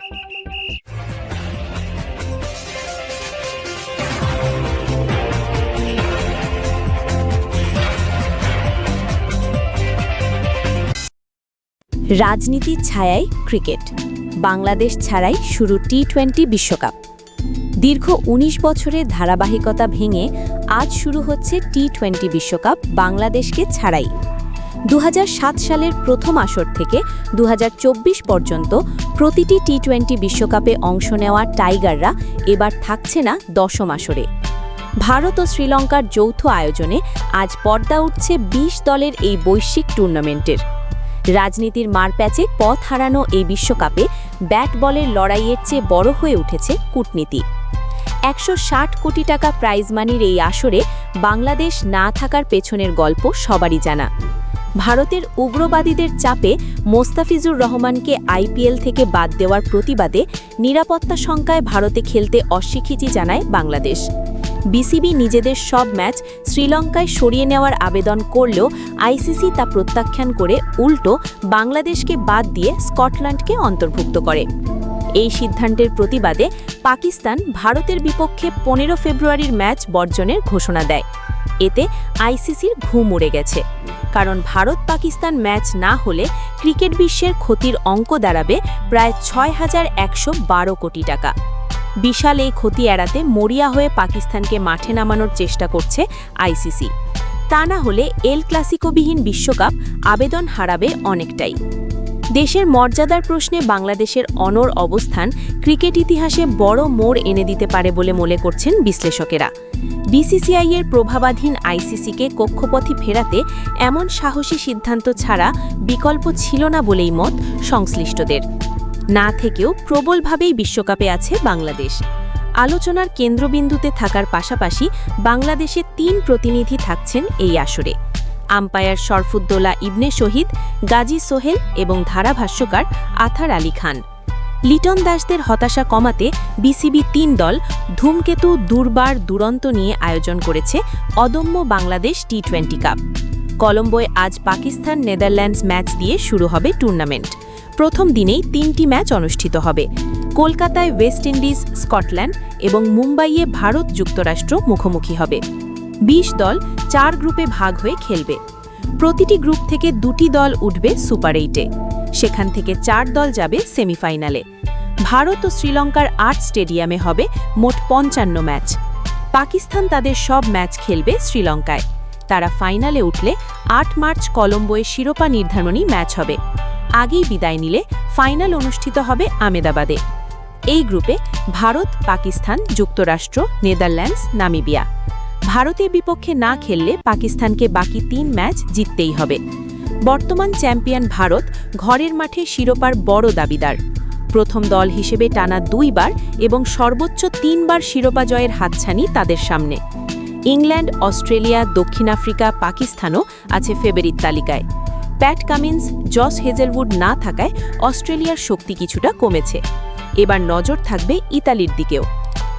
রাজনীতির ছায়ায় ক্রিকেট, বাংলাদেশ ছাড়াই শুরু টি-20 বিশ্বকাপ। দীর্ঘ ১৯ বছরের ধারাবাহিকতা ভেঙে আজ শুরু হচ্ছে টি-20 বিশ্বকাপ বাংলাদেশকে ছাড়াই। ২০০৭ সালের প্রথম আসর থেকে ২০২৪ পর্যন্ত প্রতিটি টি-20 বিশ্বকাপে অংশ নেওয়া টাইগাররা এবার থাকছে না দশম আসরে। ভারত ও শ্রীলঙ্কার যৌথ আয়োজনে আজ পর্দা উঠছে ২০ দলের এই বৈশ্বিক টুর্নামেন্টের। রাজনীতির মারপ্যাচে পথ হারানো এই বিশ্বকাপে ব্যাট বলের লড়াইয়ের চেয়ে বড় হয়ে উঠেছে কূটনীতি। ১৬০ কোটি টাকা প্রাইজ মানির এই আসরে বাংলাদেশ না থাকার পেছনের গল্প সবারই জানা। ভারতের উগ্রবাদীদের চাপে মোস্তাফিজুর রহমানকে আইপিএল থেকে বাদ দেওয়ার প্রতিবাদে নিরাপত্তা শঙ্কায় ভারতে খেলতে অস্বীকৃতি জানায় বাংলাদেশ। বিসিবি নিজেদের সব ম্যাচ শ্রীলঙ্কায় সরিয়ে নেওয়ার আবেদন করলেও আইসিসি তা প্রত্যাখ্যান করে উল্টো বাংলাদেশকে বাদ দিয়ে স্কটল্যান্ডকে অন্তর্ভুক্ত করে। এই সিদ্ধান্তের প্রতিবাদে পাকিস্তান ভারতের বিপক্ষে ১৫ ফেব্রুয়ারির ম্যাচ বর্জনের ঘোষণা দেয়। এতে আইসিসির ঘুম উড়ে গেছে, কারণ ভারত-পাকিস্তান ম্যাচ না হলে ক্রিকেট বিশ্বের ক্ষতির অঙ্ক দাঁড়াবে প্রায় ৬,১১২ কোটি টাকা। বিশাল এই ক্ষতি এড়াতে মরিয়া হয়ে পাকিস্তানকে মাঠে নামানোর চেষ্টা করছে আইসিসি। তা না হলে এল ক্লাসিকোবিহীন বিশ্বকাপ আবেদন হারাবে অনেকটাই। দেশের মর্যাদার প্রশ্নে বাংলাদেশের অনড় অবস্থান ক্রিকেট ইতিহাসে বড় মোড় এনে দিতে পারে বলে মনে করছেন বিশ্লেষকেরা। বিসিসিআইয়ের প্রভাবাধীন আইসিসিকে কক্ষপথে ফেরাতে এমন সাহসী সিদ্ধান্ত ছাড়া বিকল্প ছিল না বলেই মত সংশ্লিষ্টদের। না থেকেও প্রবলভাবেই বিশ্বকাপে আছে বাংলাদেশ। আলোচনার কেন্দ্রবিন্দুতে থাকার পাশাপাশি বাংলাদেশে ৩ প্রতিনিধি থাকছেন এই আসরে। আম্পায়ার শরফুদ্দৌলা ইবনে শহীদ, গাজী সোহেল এবং ধারাভাষ্যকার আথার আলী খান। লিটন দাসদের হতাশা কমাতে বিসিবি ৩ দল ধূমকেতু দুর্বার দুরন্ত নিয়ে আয়োজন করেছে অদম্য বাংলাদেশ টি-20 কাপ। কলম্বোয় আজ পাকিস্তান নেদারল্যান্ডস ম্যাচ দিয়ে শুরু হবে টুর্নামেন্ট। প্রথম দিনেই ৩টি ম্যাচ অনুষ্ঠিত হবে। কলকাতায় ওয়েস্ট ইন্ডিজ, স্কটল্যান্ড এবং মুম্বাইয়ে ভারত যুক্তরাষ্ট্র মুখোমুখি হবে। ২০ দল ৪ গ্রুপে ভাগ হয়ে খেলবে। প্রতিটি গ্রুপ থেকে ২টি দল উঠবে সুপার 8-এ। সেখান থেকে ৪ দল যাবে সেমিফাইনালে। ভারত ও শ্রীলঙ্কার ৮ স্টেডিয়ামে হবে মোট ৫৫ ম্যাচ। পাকিস্তান তাদের সব ম্যাচ খেলবে শ্রীলঙ্কায়। তারা ফাইনালে উঠলে ৮ মার্চ কলম্বোয় শিরোপা নির্ধারণী ম্যাচ হবে। আগেই বিদায় নিলে ফাইনাল অনুষ্ঠিত হবে আমেদাবাদে। এই গ্রুপে ভারত, পাকিস্তান, যুক্তরাষ্ট্র, নেদারল্যান্ডস, নামিবিয়া। ভারতের বিপক্ষে না খেললে পাকিস্তানকে বাকি ৩ ম্যাচ জিততেই হবে। বর্তমান চ্যাম্পিয়ন ভারত ঘরের মাঠে শিরোপার বড় দাবিদার। প্রথম দল হিসেবে টানা ২ বার এবং সর্বোচ্চ ৩ বার শিরোপা জয়ের হাতছানি তাদের সামনে। ইংল্যান্ড, অস্ট্রেলিয়া, দক্ষিণ আফ্রিকা, পাকিস্তানও আছে ফেভারিট তালিকায়। প্যাট কামিন্স, জস হেজেলউড না থাকায় অস্ট্রেলিয়ার শক্তি কিছুটা কমেছে। এবার নজর থাকবে ইতালির দিকেও।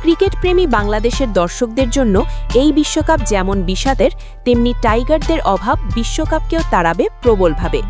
ক্রিকেটপ্রেমী বাংলাদেশের দর্শকদের জন্য এই বিশ্বকাপ যেমন বিষাদের, তেমনি টাইগারদের অভাব বিশ্বকাপকেও তাড়াবে প্রবলভাবে।